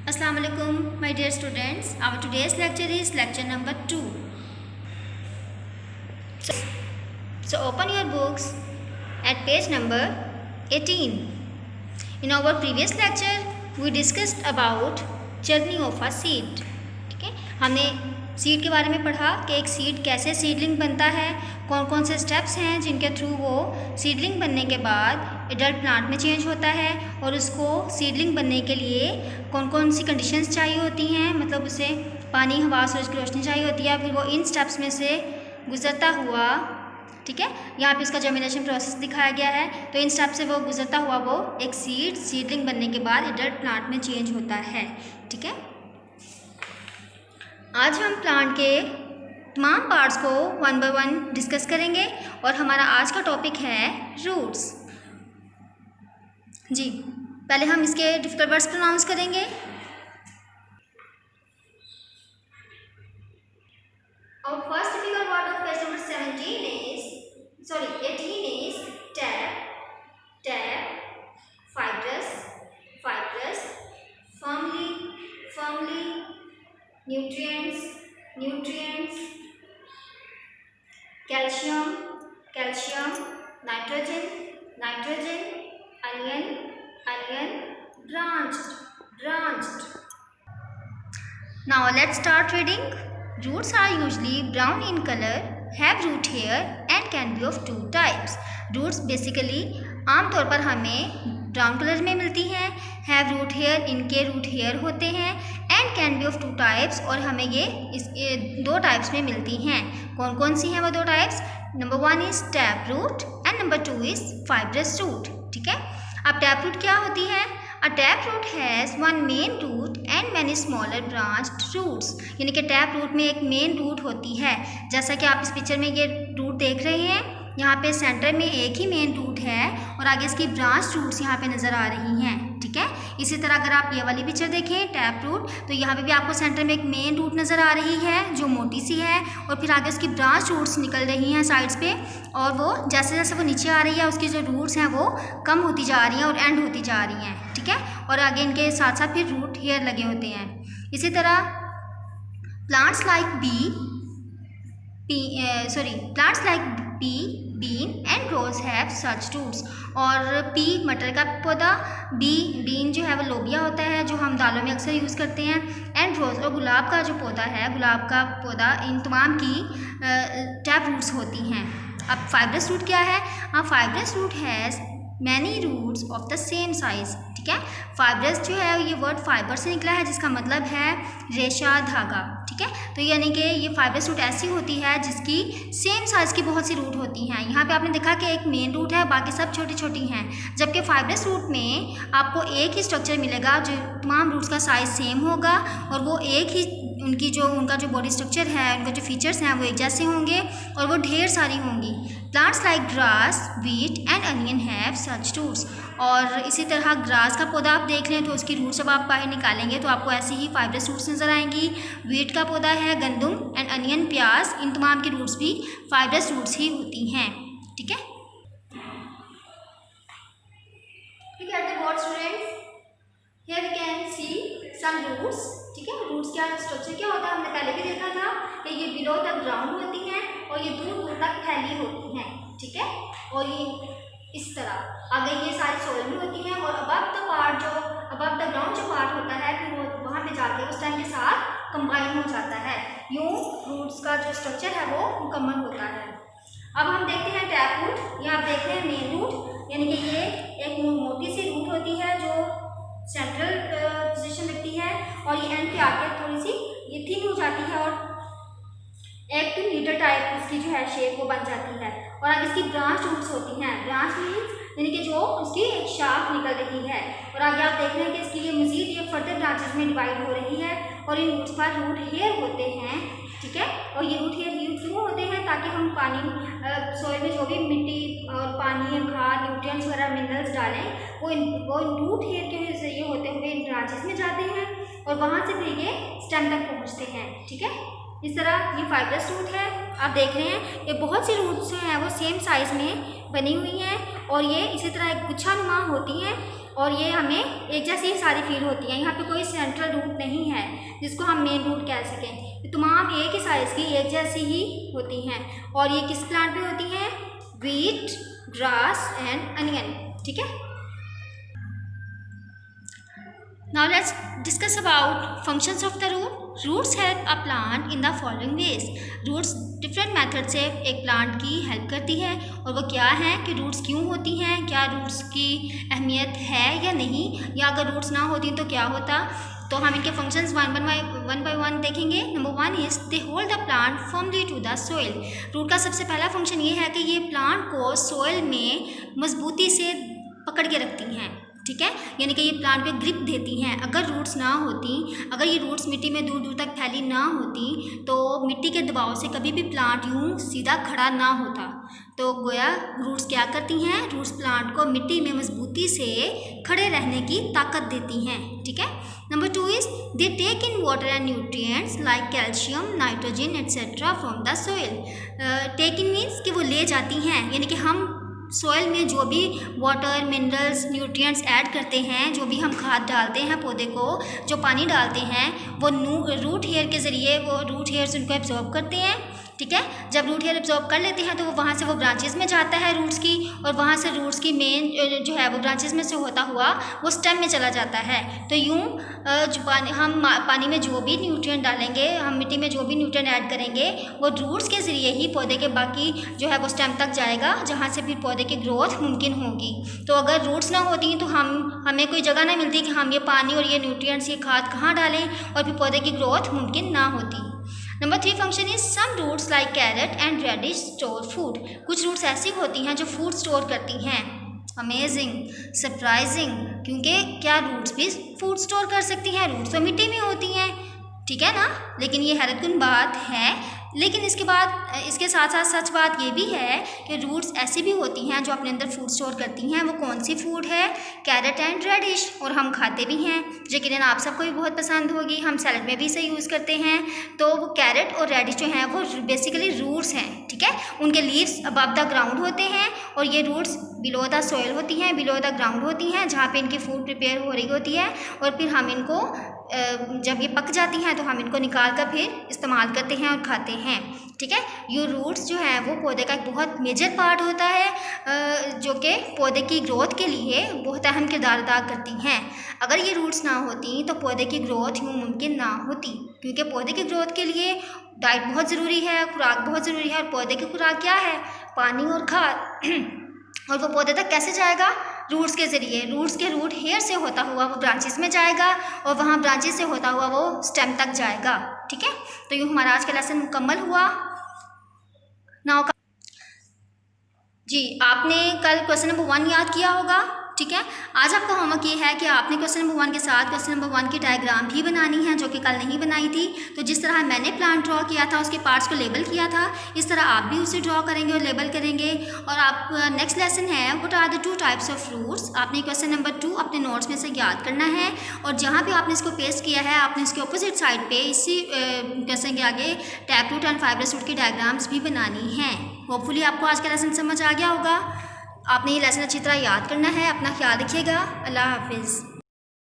Assalamu alaikum, my dear students. Our today's lecture is lecture number 2. So open your books at page number 18. In our previous lecture, we discussed about journey of a seed. ठीक है, हमने seed के बारे में पढ़ा कि एक seed कैसे सीडलिंग बनता है, कौन कौन से स्टेप्स हैं जिनके थ्रू वो सीडलिंग बनने के बाद एडल्ट प्लांट में चेंज होता है और उसको सीडलिंग बनने के लिए कौन कौन सी कंडीशंस चाहिए होती हैं, मतलब उसे पानी, हवा, सूरज की रोशनी चाहिए होती है। फिर वो इन स्टेप्स में से गुजरता हुआ, ठीक है, यहाँ पे इसका जर्मिनेशन प्रोसेस दिखाया गया है, तो इन स्टेप से वो गुजरता हुआ वो एक सीडलिंग बनने के बाद एडल्ट प्लांट में चेंज होता है। ठीक है, आज हम प्लांट के तमाम पार्ट्स को वन बाय वन डिस्कस करेंगे और हमारा आज का टॉपिक है रूट्स। जी, पहले हम इसके डिफिकल्ट वर्ड्स प्रोनाउंस करेंगे। और first difficult word of page number 18 is tap, fibrous, firmly, nutrients, calcium, nitrogen, onion, branched. Now let's start reading. Roots are usually brown in color, have root hair and can be of two types. Roots basically आमतौर पर हमें brown colour में मिलती हैं, have root hair, इनके root hair होते हैं, and can be of two types, और हमें ये दो टाइप्स में मिलती हैं। कौन कौन सी हैं वो दो types? Number 1 is tap root and number 2 is fibrous root. ठीक है, अब टैप रूट क्या होती है? A tap root has one main root and many smaller branched roots. यानी कि टैप रूट में एक मेन रूट होती है, जैसा कि आप इस पिक्चर में ये रूट देख रहे हैं। यहाँ पे सेंटर में एक ही मेन रूट है और आगे इसकी ब्रांच रूट्स यहाँ पे नज़र आ रही हैं। ठीक है, इसी तरह अगर आप ये वाली पिक्चर देखें टैप रूट, तो यहाँ पे भी आपको सेंटर में एक मेन रूट नज़र आ रही है जो मोटी सी है, और फिर आगे उसकी ब्रांच रूट्स निकल रही हैं साइड्स पे, और वो जैसे जैसे वो नीचे आ रही है उसकी जो रूट्स हैं वो कम होती जा रही हैं और एंड होती जा रही हैं। ठीक है, और आगे इनके साथ साथ फिर रूट हेयर लगे होते हैं। इसी तरह plants like pea, bean and rose have such roots. और पी मटर का पौधा, बीन जो है वो लोबिया होता है जो हम दालों में अक्सर यूज़ करते हैं, एंड रोज़ और गुलाब का जो पौधा है, गुलाब का पौधा, इन तमाम की टैप रूट्स होती हैं। अब फाइब्रस रूट क्या है? Fibrous root has many roots of the same size. ठीक है, फाइब्रस जो है ये वर्ड फाइबर से निकला है जिसका मतलब है रेशा, धागा। ठीक है, तो यानी कि ये फाइब्रस रूट ऐसी होती है जिसकी सेम साइज़ की बहुत सी रूट होती हैं। यहाँ पे आपने देखा कि एक मेन रूट है, बाकी सब छोटी छोटी हैं, जबकि फाइब्रस रूट में आपको एक ही स्ट्रक्चर मिलेगा जो तमाम रूट्स का साइज़ सेम होगा और वो एक ही उनका जो बॉडी स्ट्रक्चर है, उनके जो फीचर्स हैं वो एक जैसे होंगे और वो ढेर सारी होंगी। Plants like grass, wheat and onion have such roots. और इसी तरह ग्रास का पौधा आप देख लें तो उसकी रूट्स जब आप बाहर निकालेंगे तो आपको ऐसी ही फाइब्रस रूट्स नज़र आएंगी। वीट का पौधा है, गंदम एंड अनियन, प्याज, इन तमाम की रूट्स भी फाइब्रस रूट्स ही होती हैं। ठीक है, Here we can see some roots. ठीक है, रूट्स क्या स्ट्रक्चर क्या होता है हमने पहले भी देखा था कि ये बिलो तक ग्राउंड होती हैं और ये दूर दूर तक फैली होती हैं। ठीक है, और ये इस तरह आगे ये सारी सोइल में होती हैं और अबव द ग्राउंड जो पार्ट होता है फिर वो वहाँ पे जाके उस टाइम के साथ कंबाइन हो जाता है। यूँ रूट्स का जो स्ट्रक्चर है वो मुकम्मल होता है। अब हम देखते हैं टैप रूट। यहाँ आप देख रहे हैं मेन रूट, यानी कि ये एक मोटी सी रूट होती है जो सेंट्रल पोजीशन रखती है और ये एंड पे आके थोड़ी सी ये थिन हो जाती है और एक लीटर टाइप इसकी जो है शेप वो बन जाती है। और आगे इसकी ब्रांच रूट्स होती हैं। ब्रांच मीन्स यानी कि जो उसकी एक शाख निकल रही है और आगे आप देख रहे हैं कि इसकी ये मज़ीद ये फर्दर ब्रांचेस में डिवाइड हो रही है और इन रूट्स पर रूट हेयर होते हैं। ठीक है, और ये रूट हेयर क्यों होते हैं? ताकि हम पानी सॉइल में जो भी मिट्टी और पानी, खाद, न्यूट्रिएंट्स वगैरह, मिनरल्स डालें वो इन रूट हेयर के जरिए होते हुए इन ब्रांचेस में जाते हैं और वहाँ से फिर ये स्टेम तक पहुँचते हैं। ठीक है, इस तरह ये फाइब्रस रूट है। आप देख रहे हैं ये बहुत सी रूट्स हैं वो सेम साइज़ में बनी हुई हैं और ये इसी तरह एक गुच्छा नुमा होती हैं और ये हमें एक जैसी ही सारी फील होती हैं। यहाँ पे कोई सेंट्रल रूट नहीं है जिसको हम मेन रूट कह सकें। ये तमाम एक ही साइज़ की एक जैसी ही होती हैं। और ये किस प्लांट पे होती हैं? Wheat, grass and onion. ठीक है। Now let's discuss about functions of the root. Roots help a plant in the following ways. Roots different methods से एक प्लांट की हेल्प करती है और वो क्या है कि रूट्स क्यों होती हैं, क्या रूट्स की अहमियत है या नहीं, या अगर रूट्स ना होती तो क्या होता। तो हम इनके फंक्शंस वन बाय वन देखेंगे। Number 1 is they hold the plant firmly to the soil. Root का सबसे पहला फंक्शन ये है कि ये प्लांट को सोइल में मजबूती से पकड़ के रखती हैं। ठीक है, यानी कि ये प्लांट पे ग्रिप देती हैं। अगर रूट्स ना होती, अगर ये रूट्स मिट्टी में दूर दूर तक फैली ना होती तो मिट्टी के दबाव से कभी भी प्लांट यूँ सीधा खड़ा ना होता। तो गोया रूट्स क्या करती हैं? रूट्स प्लांट को मिट्टी में मजबूती से खड़े रहने की ताकत देती हैं। ठीक है। Number 2 is they take in water and nutrients like calcium, nitrogen etcetera from the soil. Take in means कि वो ले जाती हैं, यानी कि हम सॉइल में जो भी वाटर, मिनरल्स, न्यूट्रिएंट्स ऐड करते हैं, जो भी हम खाद डालते हैं पौधे को, जो पानी डालते हैं, वो रूट हेयर के ज़रिए वो रूट हेयर्स उनको एब्जॉर्ब करते हैं। ठीक है, जब रूट हेयर एब्जॉर्ब कर लेते हैं तो वो वहाँ से वो ब्रांचेस में जाता है रूट्स की, और वहाँ से रूट्स की मेन जो है वो ब्रांचेस में से होता हुआ वो स्टेम में चला जाता है। तो यूँ जो पानी में जो भी न्यूट्रिएंट डालेंगे, हम मिट्टी में जो भी न्यूट्रिएंट ऐड करेंगे, वो रूट्स के ज़रिए ही पौधे के बाकी जो है वो स्टेम तक जाएगा, जहाँ से फिर पौधे की ग्रोथ मुमकिन होगी। तो अगर रूट्स ना होती तो हमें कोई जगह ना मिलती कि हम ये पानी और ये न्यूट्रिएंट्स, ये खाद कहाँ डालें, और फिर पौधे की ग्रोथ मुमकिन ना होती। Number 3 function is some roots like carrot and radish store food. कुछ रूट्स ऐसी होती हैं जो फूड स्टोर करती हैं। अमेजिंग, सरप्राइजिंग, क्योंकि क्या रूट्स भी फूड स्टोर कर सकती हैं? रूट्स तो मिट्टी में होती हैं, ठीक है ना। लेकिन ये हैरतकुन बात है। लेकिन इसके साथ साथ सच बात ये भी है कि रूट्स ऐसी भी होती हैं जो अपने अंदर फूड स्टोर करती हैं। वो कौन सी फूड है? कैरेट एंड रेडिश, और हम खाते भी हैं। यकीनन आप सबको भी बहुत पसंद होगी, हम सैलड में भी इसे यूज़ करते हैं। तो वो कैरेट और रेडिश जो हैं वो बेसिकली रूट्स हैं। ठीक है, उनके लीव्स अबव द ग्राउंड होते हैं और ये रूट्स बिलो द सोइल होती हैं, बिलो द ग्राउंड होती हैं, जहाँ पे इनकी फूड प्रिपेयर हो रही होती है। और फिर हम इनको जब ये पक जाती हैं तो हम इनको निकाल कर फिर इस्तेमाल करते हैं और खाते हैं। ठीक है, ये रूट्स जो है वो पौधे का एक बहुत मेजर पार्ट होता है, जो कि पौधे की ग्रोथ के लिए बहुत अहम किरदार अदा करती हैं। अगर ये रूट्स ना होती तो पौधे की ग्रोथ यूँ मुमकिन ना होती, क्योंकि पौधे की ग्रोथ के लिए डाइट बहुत ज़रूरी है, खुराक बहुत ज़रूरी है। और पौधे की खुराक क्या है? पानी और खाद। और वो पौधे तक कैसे जाएगा? रूट्स के ज़रिए। रूट्स के रूट हेयर से होता हुआ वो ब्रांचेस में जाएगा, और वहाँ ब्रांचेस से होता हुआ वो स्टेम तक जाएगा। ठीक है, तो यूँ हमारा आज का लेसन मुकम्मल हुआ। नाउ जी, आपने कल क्वेश्चन नंबर 1 याद किया होगा। ठीक है, आज आपका होमवर्क ये है कि आपने क्वेश्चन नंबर 1 के साथ क्वेश्चन नंबर 1 की डायग्राम भी बनानी है, जो कि कल नहीं बनाई थी। तो जिस तरह मैंने प्लांट ड्रॉ किया था, उसके पार्ट्स को लेबल किया था, इस तरह आप भी उसे ड्रॉ करेंगे और लेबल करेंगे। और आप नेक्स्ट लेसन है what are the 2 types of roots. आपने क्वेश्चन नंबर 2 अपने नोट्स में से याद करना है, और जहाँ पे आपने इसको पेस्ट किया है आपने इसके अपोजिट साइड पे इसी क्वेश्चन के आगे tap root and fibrous root की डायग्राम्स भी बनानी हैं। होपफुली आपको आज का लेसन समझ आ गया होगा। आपने ये लेसन अच्छी तरह याद करना है। अपना ख्याल रखिएगा। अल्लाह हाफिज़।